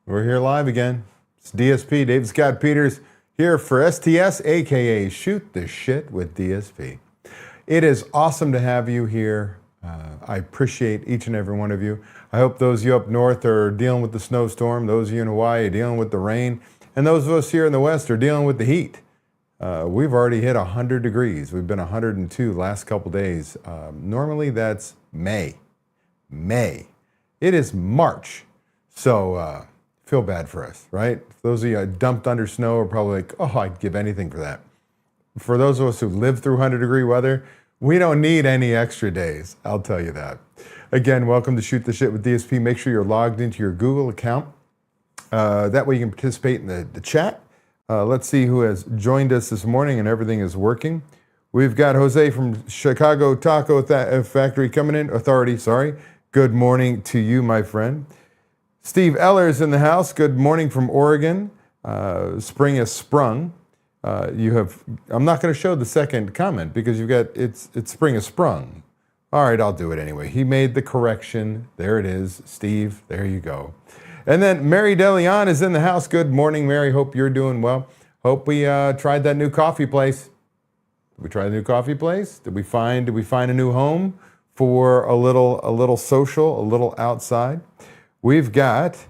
We're here live again. It's DSP, Dave Scott Peters, here for STS, aka Shoot the Shit with DSP. It is awesome to have you here. I appreciate each and every one of you. I hope those of you up north are dealing with the snowstorm, those of you in Hawaii are dealing with the rain, and those of us here in the west are dealing with the heat. We've already hit 100 degrees. We've been 102 last couple days. Normally that's May. It is March. So feel bad for us, right? Those of you dumped under snow are probably like, oh, I'd give anything for that. For those of us who live through 100-degree weather, we don't need any extra days, I'll tell you that. Again, welcome to Shoot the Shit with DSP. Make sure you're logged into your Google account. That way you can participate in the chat. Let's see who has joined us this morning and everything is working. We've got Jose from Chicago Taco Factory coming in, Authority, sorry. Good morning to you, my friend. Steve Eller's in the house. Good morning from Oregon. Spring has sprung. I'm not going to show the second comment because you've got, it's spring has sprung. All right, I'll do it anyway. He made the correction. There it is. Steve, there you go. And then Mary DeLeon is in the house. Good morning, Mary. Hope you're doing well. Hope we tried that new coffee place. Did we try the new coffee place? Did we find a new home for a little social, a little outside? We've got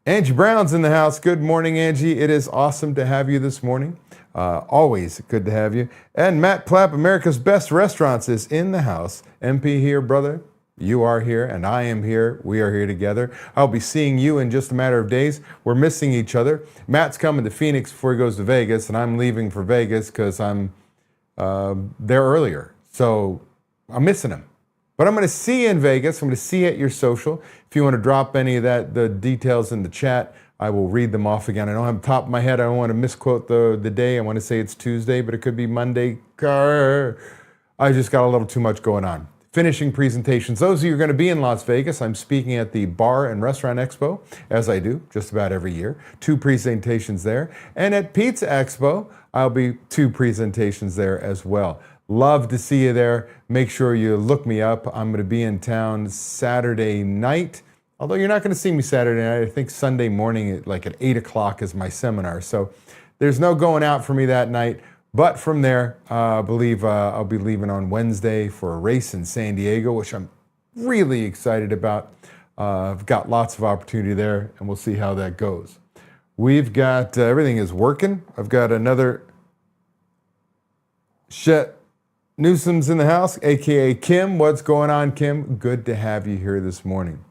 Angie Brown's in the house. Good morning, Angie. It is awesome to have you this morning. Always good to have you. And Matt Plapp, America's Best Restaurants, is in the house. MP here, brother. You are here, and I am here. We are here together. I'll be seeing you in just a matter of days. We're missing each other. Matt's coming to Phoenix before he goes to Vegas, and I'm leaving for Vegas because I'm there earlier. So I'm missing him. But I'm going to see you in Vegas. I'm going to see you at your social. If you want to drop any of the details in the chat, I will read them off again. I don't have the top of my head. I don't want to misquote the day. I want to say it's Tuesday, but it could be Monday. I just got a little too much going on. Finishing presentations. Those of you who are going to be in Las Vegas, I'm speaking at the Bar and Restaurant Expo, as I do just about every year. 2 presentations there. And at Pizza Expo, I'll be 2 presentations there as well. Love to see you there. Make sure you look me up. I'm going to be in town Saturday night. Although you're not going to see me Saturday night. I think Sunday morning at 8 o'clock is my seminar. So there's no going out for me that night. But from there, I believe I'll be leaving on Wednesday for a race in San Diego, which I'm really excited about. I've got lots of opportunity there, and we'll see how that goes. We've got, everything is working. I've got another Chet Newsom's in the house, aka Kim. What's going on, Kim? Good to have you here this morning.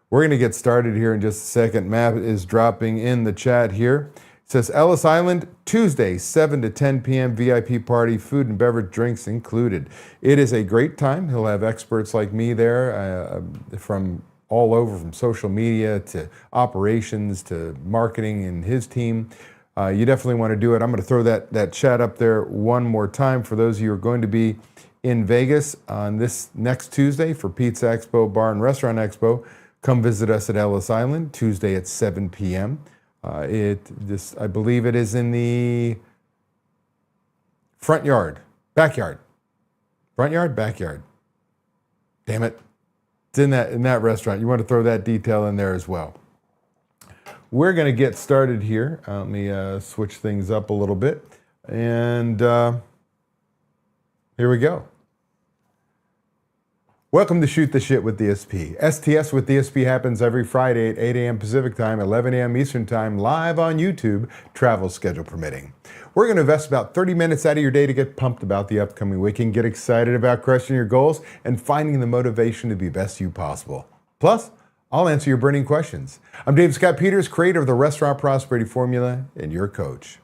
We're going to get started here in just a second. Matt is dropping in the chat here. It says Ellis Island, Tuesday, 7 to 10 p.m. VIP party, food and beverage drinks included. It is a great time. He'll have experts like me there from all over, from social media to operations to marketing and his team. You definitely want to do it. I'm going to throw that chat up there one more time for those of you who are going to be in Vegas on this next Tuesday for Pizza Expo, Bar and Restaurant Expo. Come visit us at Ellis Island, Tuesday at 7 p.m. I believe it is in the backyard. Front yard, backyard. Damn it. It's in that restaurant. You want to throw that detail in there as well. We're going to get started here. Let me switch things up a little bit. And here we go. Welcome to Shoot the Shit with DSP. STS with DSP happens every Friday at 8 a.m. Pacific Time, 11 a.m. Eastern Time, live on YouTube, travel schedule permitting. We're going to invest about 30 minutes out of your day to get pumped about the upcoming week and get excited about crushing your goals and finding the motivation to be best you possible. Plus, I'll answer your burning questions. I'm Dave Scott Peters, creator of the Restaurant Prosperity Formula and your coach.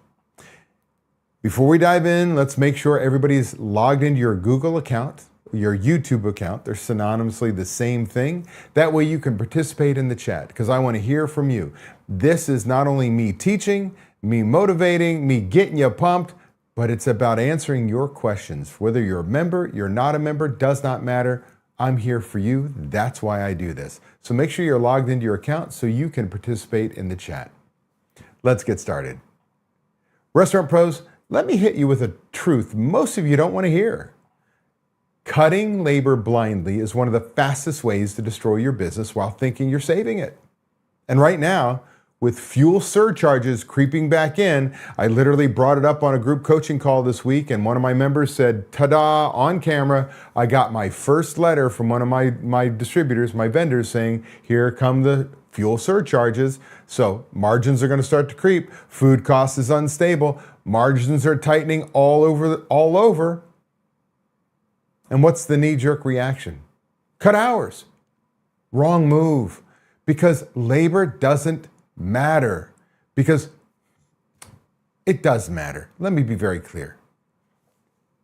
Before we dive in, let's make sure everybody's logged into your Google account, your YouTube account. They're synonymously the same thing. That way you can participate in the chat because I want to hear from you. This is not only me teaching, me motivating, me getting you pumped, but it's about answering your questions. Whether you're a member, you're not a member, does not matter. I'm here for you. That's why I do this. So make sure you're logged into your account so you can participate in the chat. Let's get started. Restaurant pros, let me hit you with a truth most of you don't want to hear. Cutting labor blindly is one of the fastest ways to destroy your business while thinking you're saving it. And right now, with fuel surcharges creeping back in, I literally brought it up on a group coaching call this week, and one of my members said, ta-da, on camera, I got my first letter from one of my distributors, my vendors, saying, here come the fuel surcharges. So margins are going to start to creep. Food cost is unstable. Margins are tightening all over. And what's the knee-jerk reaction? Cut hours. Wrong move. Because labor doesn't matter. Because it does matter. Let me be very clear.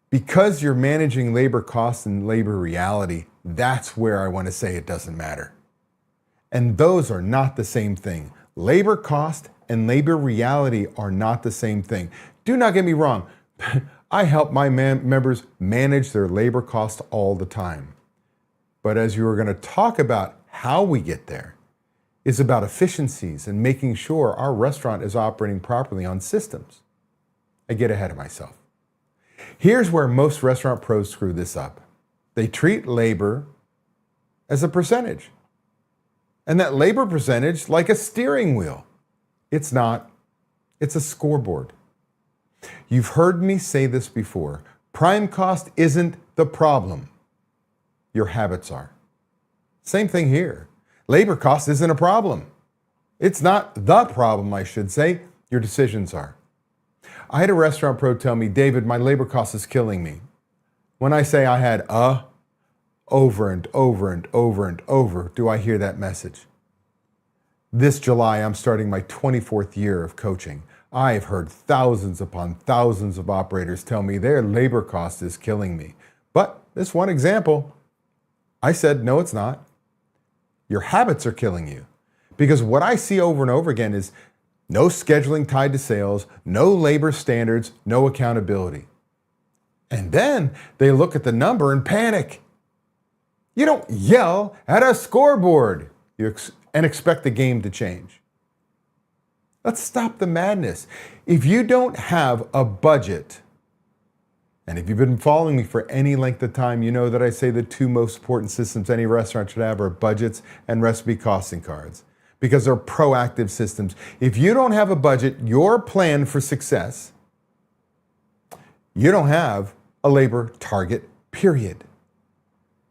Because you're managing labor costs and labor reality, that's where I want to say it doesn't matter. And those are not the same thing. Labor cost and labor reality are not the same thing. Do not get me wrong. I help my members manage their labor costs all the time. But as you are going to talk about how we get there, is about efficiencies and making sure our restaurant is operating properly on systems. I get ahead of myself. Here's where most restaurant pros screw this up. They treat labor as a percentage. And that labor percentage like a steering wheel. It's not. It's a scoreboard. You've heard me say this before. Prime cost isn't the problem. Your habits are. Same thing here. Labor cost isn't a problem. It's not the problem, I should say. Your decisions are. I had a restaurant pro tell me, David, my labor cost is killing me. When I say I had over and over and over and over, do I hear that message? This July, I'm starting my 24th year of coaching. I've heard thousands upon thousands of operators tell me their labor cost is killing me. But this one example, I said, no, it's not. Your habits are killing you. Because what I see over and over again is no scheduling tied to sales, no labor standards, no accountability. And then they look at the number and panic. You don't yell at a scoreboard and expect the game to change. Let's stop the madness. If you don't have a budget, and if you've been following me for any length of time, you know that I say the two most important systems any restaurant should have are budgets and recipe costing cards, because they're proactive systems. If you don't have a budget, your plan for success, you don't have a labor target, period.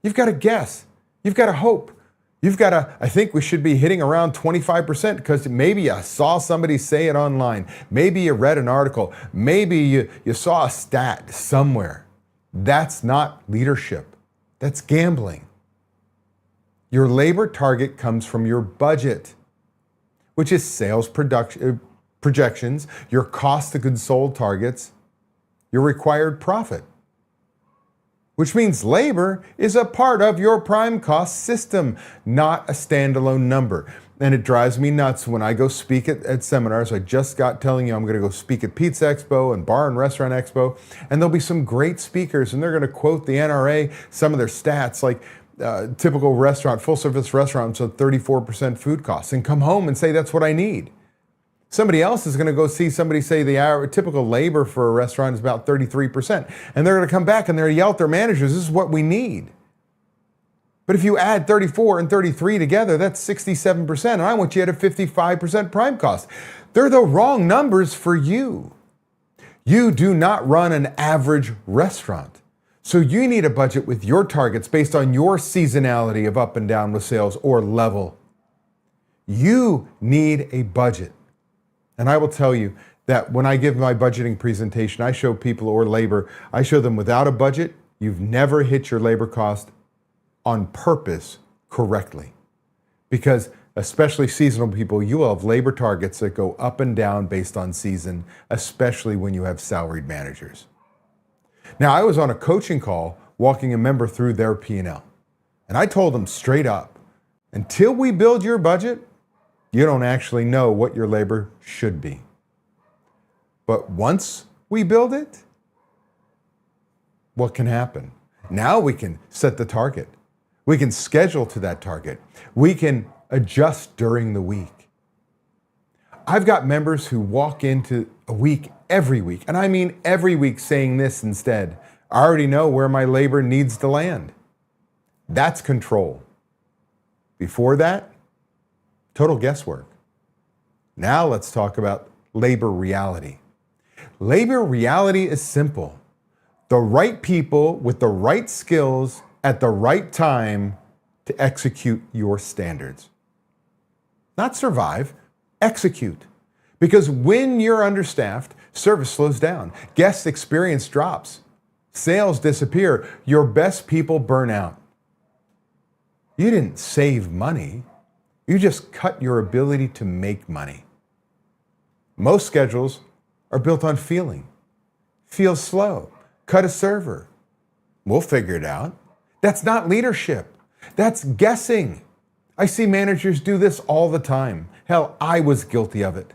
You've got to guess. You've got to hope. You've got to, I think we should be hitting around 25% because maybe you saw somebody say it online. Maybe you read an article. Maybe you saw a stat somewhere. That's not leadership. That's gambling. Your labor target comes from your budget, which is sales projections, your cost of goods sold targets, your required profit. Which means labor is a part of your prime cost system, not a standalone number. And it drives me nuts when I go speak at seminars. I just got telling you I'm going to go speak at Pizza Expo and Bar and Restaurant Expo, and there'll be some great speakers, and they're going to quote the NRA, some of their stats, like typical restaurant, full service restaurants with 34% food costs, and come home and say that's what I need. Somebody else is going to go see somebody say the typical labor for a restaurant is about 33%. And they're going to come back and they're going to yell at their managers, this is what we need. But if you add 34 and 33 together, that's 67%. And I want you at a 55% prime cost. They're the wrong numbers for you. You do not run an average restaurant. So you need a budget with your targets based on your seasonality of up and down with sales or level. You need a budget. And I will tell you that when I give my budgeting presentation, I show people or labor, I show them without a budget, you've never hit your labor cost on purpose correctly. Because especially seasonal people, you will have labor targets that go up and down based on season, especially when you have salaried managers. Now, I was on a coaching call walking a member through their P&L, and I told them straight up, until we build your budget, you don't actually know what your labor should be. But once we build it, what can happen? Now we can set the target. We can schedule to that target. We can adjust during the week. I've got members who walk into a week every week, and I mean every week, saying this instead: I already know where my labor needs to land. That's control. Before that, total guesswork. Now let's talk about labor reality. Labor reality is simple. The right people with the right skills at the right time to execute your standards. Not survive, execute. Because when you're understaffed, service slows down, guest experience drops, sales disappear, your best people burn out. You didn't save money, you just cut your ability to make money. Most schedules are built on feeling. Feel slow, cut a server. We'll figure it out. That's not leadership, that's guessing. I see managers do this all the time. Hell, I was guilty of it.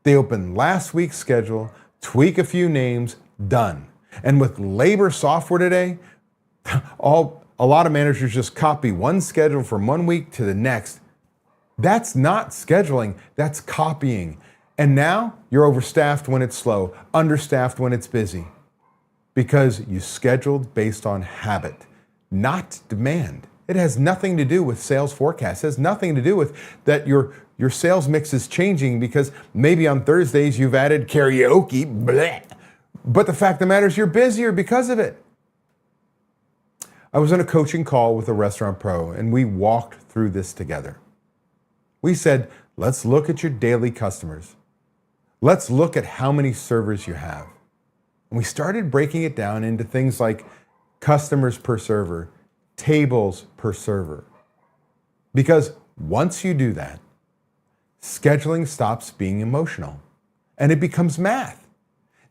They open last week's schedule, tweak a few names, done. And with labor software today, a lot of managers just copy one schedule from one week to the next. That's not scheduling, that's copying. And now you're overstaffed when it's slow, understaffed when it's busy. Because you scheduled based on habit, not demand. It has nothing to do with sales forecasts. It has nothing to do with that your sales mix is changing because maybe on Thursdays you've added karaoke, bleh. But the fact of the matter is you're busier because of it. I was on a coaching call with a restaurant pro and we walked through this together. We said, let's look at your daily customers. Let's look at how many servers you have. And we started breaking it down into things like customers per server, tables per server. Because once you do that, scheduling stops being emotional and it becomes math.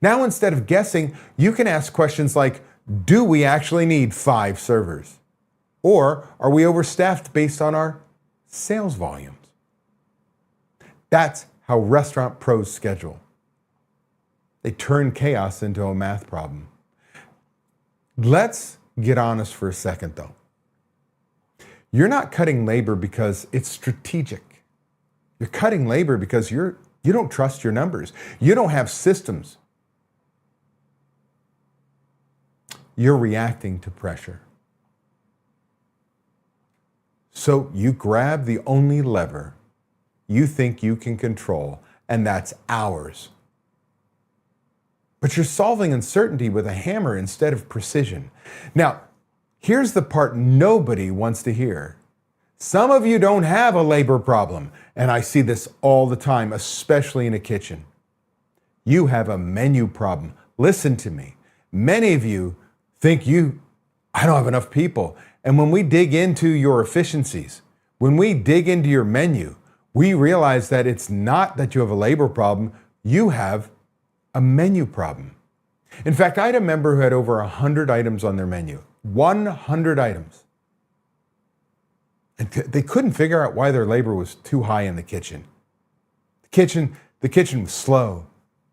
Now, instead of guessing, you can ask questions like, do we actually need 5 servers? Or are we overstaffed based on our sales volumes? That's how restaurant pros schedule. They turn chaos into a math problem. Let's get honest for a second though. You're not cutting labor because it's strategic. You're cutting labor because you don't trust your numbers. You don't have systems. You're reacting to pressure. So you grab the only lever you think you can control, and that's hours. But you're solving uncertainty with a hammer instead of precision. Now, here's the part nobody wants to hear. Some of you don't have a labor problem, and I see this all the time, especially in a kitchen. You have a menu problem. Listen to me. Many of you think I don't have enough people. And when we dig into your efficiencies, when we dig into your menu, we realize that it's not that you have a labor problem, you have a menu problem. In fact, I had a member who had over 100 items on their menu. 100 items. And they couldn't figure out why their labor was too high in the kitchen. The kitchen was slow.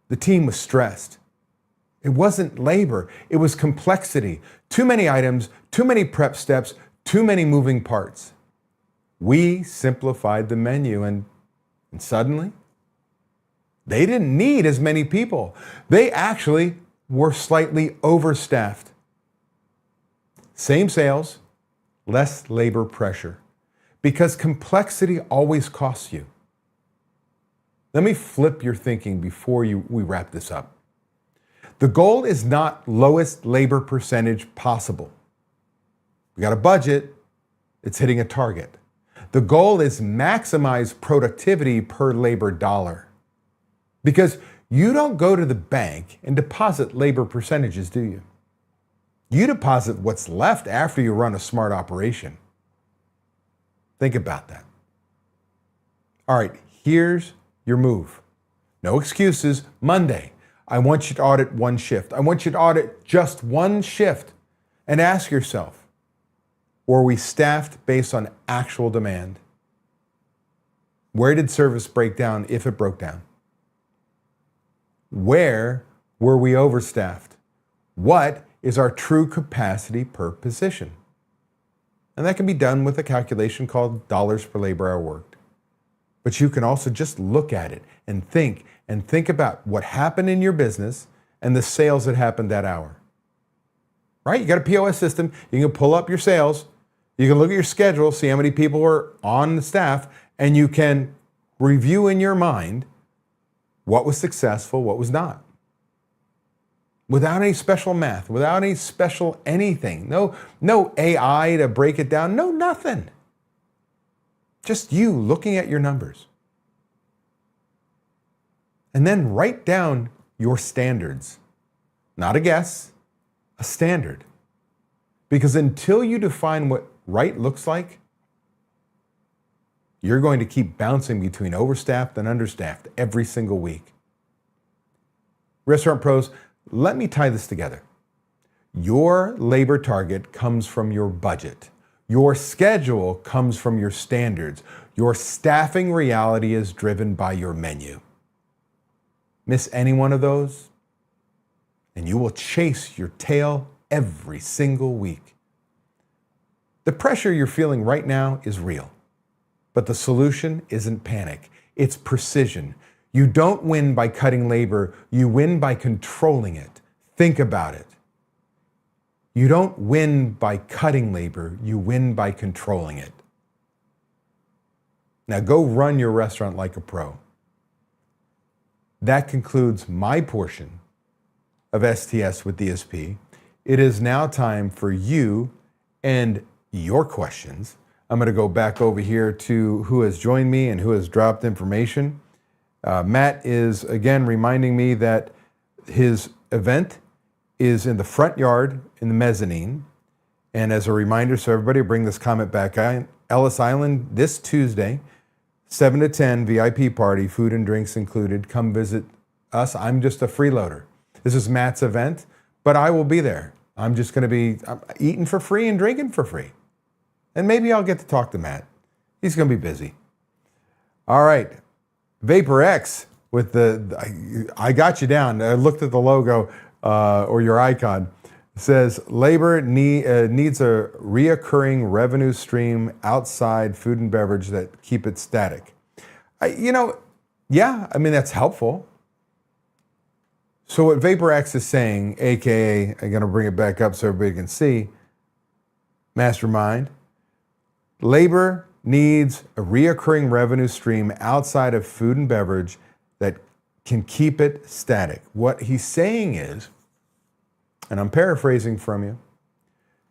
The team was stressed. It wasn't labor, it was complexity. Too many items, too many prep steps, too many moving parts. We simplified the menu and suddenly, they didn't need as many people. They actually were slightly overstaffed. Same sales, less labor pressure. Because complexity always costs you. Let me flip your thinking before we wrap this up. The goal is not lowest labor percentage possible. We got a budget, it's hitting a target. The goal is maximize productivity per labor dollar. Because you don't go to the bank and deposit labor percentages, do you? You deposit what's left after you run a smart operation. Think about that. All right, here's your move. No excuses. Monday, I want you to audit one shift. I want you to audit just one shift and ask yourself, were we staffed based on actual demand? Where did service break down if it broke down? Where were we overstaffed? What is our true capacity per position? And that can be done with a calculation called dollars per labor hour worked. But you can also just look at it and think about what happened in your business and the sales that happened that hour. Right? You got a POS system. You can pull up your sales. You can look at your schedule, see how many people are on the staff, and you can review in your mind what was successful, what was not. Without any special math, without any special anything. No AI to break it down. No, nothing. Just you looking at your numbers. And then write down your standards. Not a guess, a standard. Because until you define what right looks like, you're going to keep bouncing between overstaffed and understaffed every single week. Restaurant pros, let me tie this together. Your labor target comes from your budget. Your schedule comes from your standards. Your staffing reality is driven by your menu. Miss any one of those, and you will chase your tail every single week. The pressure you're feeling right now is real, but the solution isn't panic. It's precision. You don't win by cutting labor. You win by controlling it. Think about it. You don't win by cutting labor. You win by controlling it. Now go run your restaurant like a pro. That concludes my portion of STS with DSP. It is now time for you and your questions. I'm going to go back over here to who has joined me and who has dropped information. Matt is again reminding me that his event is in the front yard in the mezzanine. And as a reminder, so everybody bring this comment back. Ellis Island this Tuesday, 7 to 10, VIP party, food and drinks included. Come visit us. I'm just a freeloader. This is Matt's event, but I will be there. I'm just going to be eating for free and drinking for free. And maybe I'll get to talk to Matt. He's going to be busy. All right. VaporX with I got you down. I looked at the logo or your icon. It says labor needs a reoccurring revenue stream outside food and beverage that keep it static. Yeah, I mean, that's helpful. So what VaporX is saying, AKA, I'm going to bring it back up so everybody can see, Mastermind, labor needs a reoccurring revenue stream outside of food and beverage that can keep it static. What he's saying is, and I'm paraphrasing from you,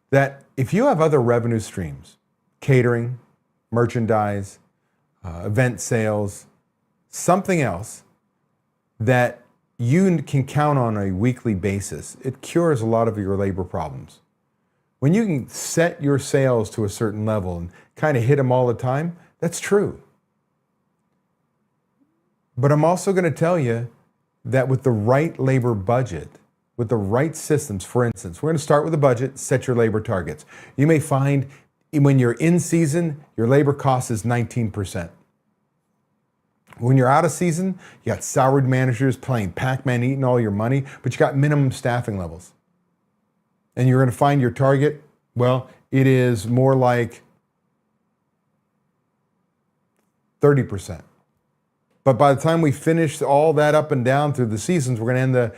that if you have other revenue streams, catering, merchandise, event sales, something else that you can count on a weekly basis, it cures a lot of your labor problems. When you can set your sales to a certain level and kind of hit them all the time, that's true. But I'm also going to tell you that with the right labor budget, with the right systems, for instance, we're going to start with a budget, set your labor targets. You may find when you're in season, your labor cost is 19%. When you're out of season, you got salaried managers playing Pac-Man, eating all your money, but you got minimum staffing levels. And you're going to find your target, well, it is more like 30%. But by the time we finish all that up and down through the seasons, we're going to end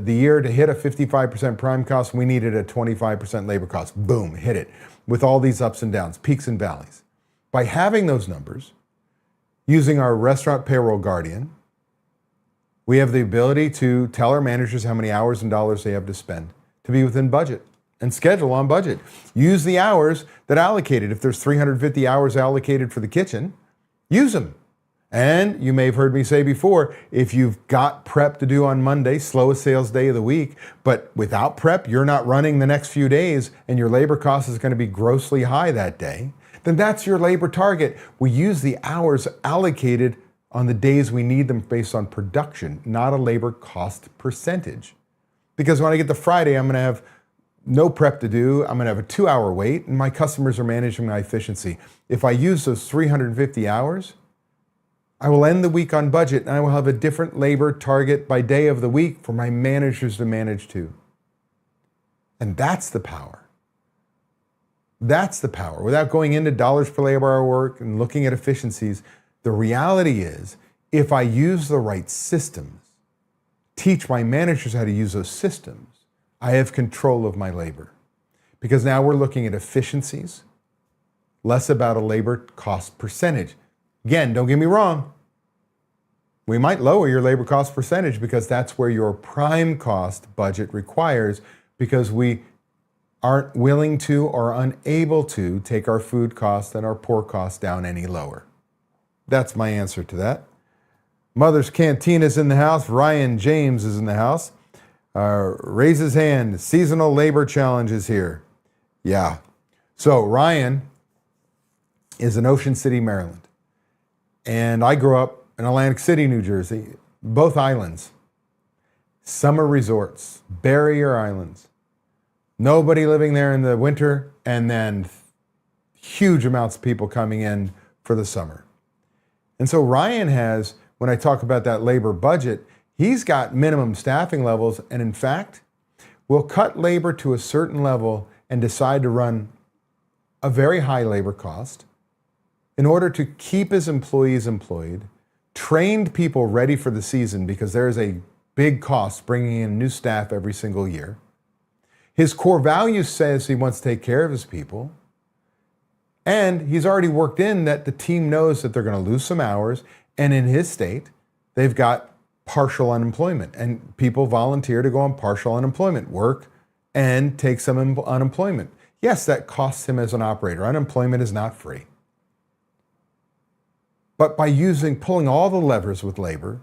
the year to hit a 55% prime cost. We needed a 25% labor cost. Boom, hit it with all these ups and downs, peaks and valleys. By having those numbers, Using our Restaurant Payroll Guardian, we have the ability to tell our managers how many hours and dollars they have to spend to be within budget and schedule on budget. Use the hours that are allocated. If there's 350 hours allocated for the kitchen, use them. And you may have heard me say before, if you've got prep to do on Monday, slowest sales day of the week, but without prep, you're not running the next few days and your labor cost is going to be grossly high that day, then that's your labor target. We use the hours allocated on the days we need them based on production, not a labor cost percentage. Because when I get to Friday, I'm going to have no prep to do. I'm going to have a 2-hour wait, and my customers are managing my efficiency. If I use those 350 hours, I will end the week on budget, and I will have a different labor target by day of the week for my managers to manage too. And that's the power. That's the power. Without going into dollars per labor hour work and looking at efficiencies, the reality is, if I use the right systems, teach my managers how to use those systems, I have control of my labor. Because now we're looking at efficiencies, less about a labor cost percentage. Again, don't get me wrong. We might lower your labor cost percentage because that's where your prime cost budget requires, because we aren't willing to or unable to take our food costs and our pork costs down any lower. That's my answer to that. Mother's Cantina is in the house. Ryan James is in the house. Raise his hand. Seasonal labor challenge is here. Yeah. So Ryan is in Ocean City, Maryland. And I grew up in Atlantic City, New Jersey, both islands. Summer resorts, barrier islands. Nobody living there in the winter, and then huge amounts of people coming in for the summer. And so Ryan has, when I talk about that labor budget, he's got minimum staffing levels, and in fact, will cut labor to a certain level and decide to run a very high labor cost in order to keep his employees employed, trained people ready for the season, because there is a big cost bringing in new staff every single year. His core value says he wants to take care of his people. And he's already worked in that the team knows that they're going to lose some hours. And in his state, they've got partial unemployment. And people volunteer to go on partial unemployment, work and take some unemployment. Yes, that costs him as an operator. Unemployment is not free. But by pulling all the levers with labor,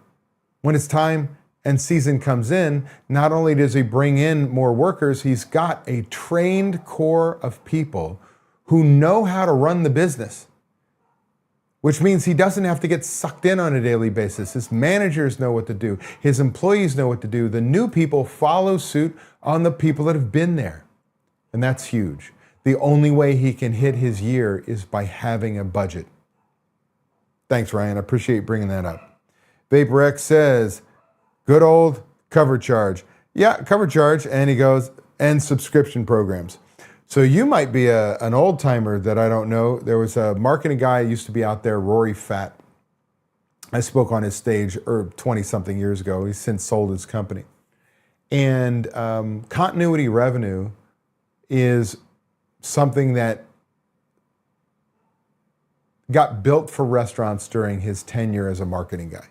when it's time and season comes in, not only does he bring in more workers, he's got a trained core of people who know how to run the business, which means he doesn't have to get sucked in on a daily basis. His managers know what to do. His employees know what to do. The new people follow suit on the people that have been there. And that's huge. The only way he can hit his year is by having a budget. Thanks, Ryan. I appreciate bringing that up. VaporX says, good old cover charge. Yeah, cover charge. And he goes, and subscription programs. So you might be an old timer that I don't know. There was a marketing guy who used to be out there, Rory Fatt. I spoke on his stage 20-something years ago. He's since sold his company. And continuity revenue is something that got built for restaurants during his tenure as a marketing guy.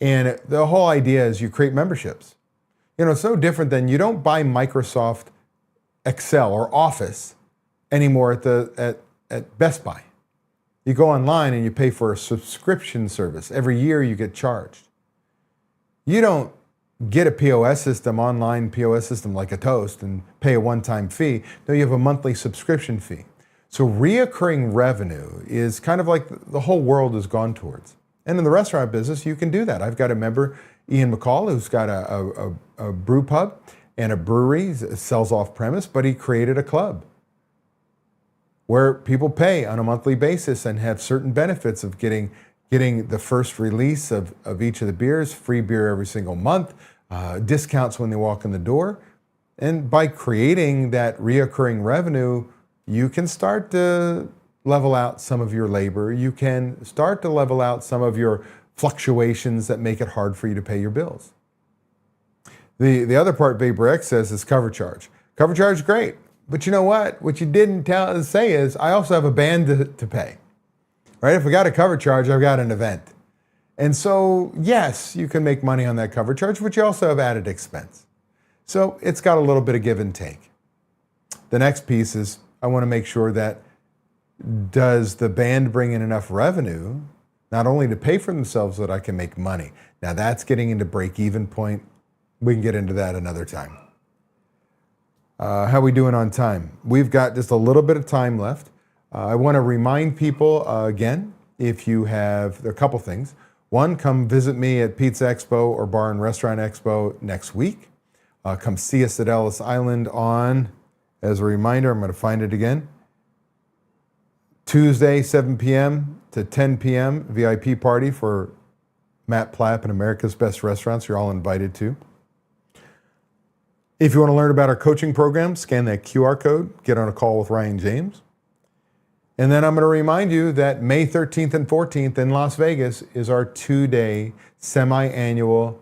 And the whole idea is you create memberships. You know, it's no different than you don't buy Microsoft Excel or Office anymore at Best Buy. You go online and you pay for a subscription service. Every year you get charged. You don't get a POS system, online POS system like a Toast, and pay a one-time fee. No, you have a monthly subscription fee. So reoccurring revenue is kind of like the whole world has gone towards. And in the restaurant business, you can do that. I've got a member, Ian McCall, who's got a brew pub and a brewery, sells off premise, but he created a club where people pay on a monthly basis and have certain benefits of getting the first release of each of the beers, free beer every single month, discounts when they walk in the door. And by creating that reoccurring revenue, you can start to level out some of your labor. You can start to level out some of your fluctuations that make it hard for you to pay your bills. The other part VaporX says is cover charge. Cover charge is great, but you know what? What you didn't say is I also have a band to pay. right? If we got a cover charge, I've got an event. And so, yes, you can make money on that cover charge, but you also have added expense. So it's got a little bit of give and take. The next piece is I want to make sure that does the band bring in enough revenue, not only to pay for themselves, so that I can make money. Now that's getting into break-even point. We can get into that another time. How are we doing on time? We've got just a little bit of time left. I want to remind people again, if you have, there are a couple things. One, come visit me at Pizza Expo or Bar and Restaurant Expo next week. Come see us at Ellis Island on, as a reminder, I'm going to find it again, Tuesday, 7 p.m. to 10 p.m. VIP party for Matt Plapp and America's Best Restaurants. You're all invited to. If you want to learn about our coaching program, scan that QR code, get on a call with Ryan James. And then I'm going to remind you that May 13th and 14th in Las Vegas is our 2-day semi-annual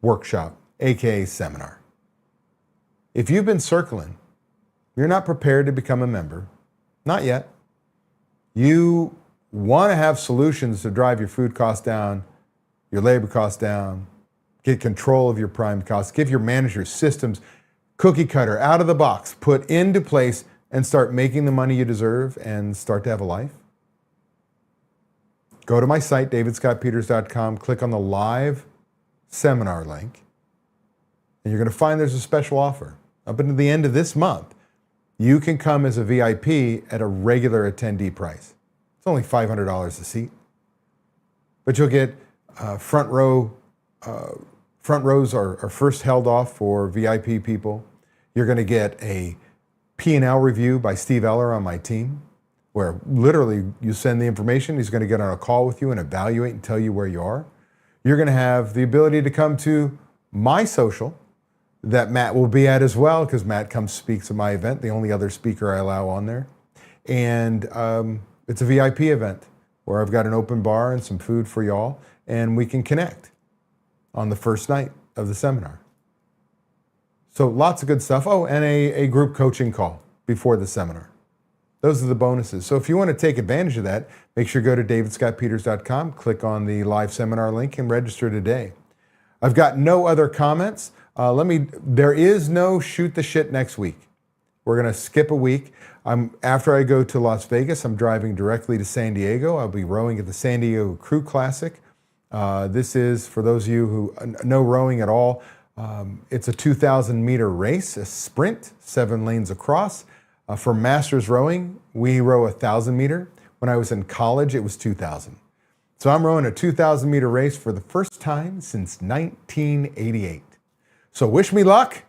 workshop, aka seminar. If you've been circling, you're not prepared to become a member, not yet. You want to have solutions to drive your food costs down, your labor costs down, get control of your prime costs, give your manager systems, cookie cutter, out of the box, put into place, and start making the money you deserve and start to have a life. Go to my site, davidscottpeters.com, click on the live seminar link, and you're going to find there's a special offer. Up until the end of this month, you can come as a VIP at a regular attendee price. It's only $500 a seat. But you'll get front row. Front rows are first held off for VIP people. You're going to get a P&L review by Steve Eller on my team, where literally you send the information, he's going to get on a call with you and evaluate and tell you where you are. You're going to have the ability to come to my social that Matt will be at as well, because Matt comes speaks at my event, the only other speaker I allow on there. And it's a VIP event where I've got an open bar and some food for y'all, and we can connect on the first night of the seminar. So lots of good stuff. Oh, and a group coaching call before the seminar. Those are the bonuses. So if you want to take advantage of that, make sure you go to davidscottpeters.com, click on the live seminar link, and register today. I've got no other comments. There is no Shoot the Shit next week. We're going to skip a week. After I go to Las Vegas, I'm driving directly to San Diego. I'll be rowing at the San Diego Crew Classic. This is, for those of you who know rowing at all, it's a 2,000 meter race, a sprint, 7 lanes across. For masters rowing, we row 1,000 meter. When I was in college, it was 2,000. So I'm rowing a 2,000 meter race for the first time since 1988. So wish me luck.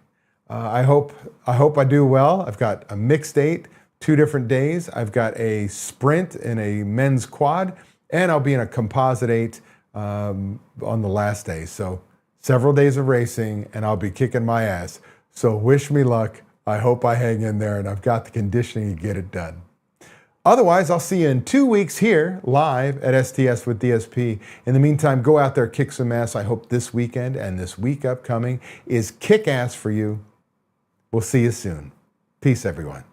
I hope I do well. I've got a mixed 8, 2 different days. I've got a sprint and a men's quad, and I'll be in a composite 8 on the last day. So several days of racing, and I'll be kicking my ass. So wish me luck. I hope I hang in there, and I've got the conditioning to get it done. Otherwise, I'll see you in 2 weeks here, live at STS with DSP. In the meantime, go out there, kick some ass. I hope this weekend and this week upcoming is kick ass for you. We'll see you soon. Peace, everyone.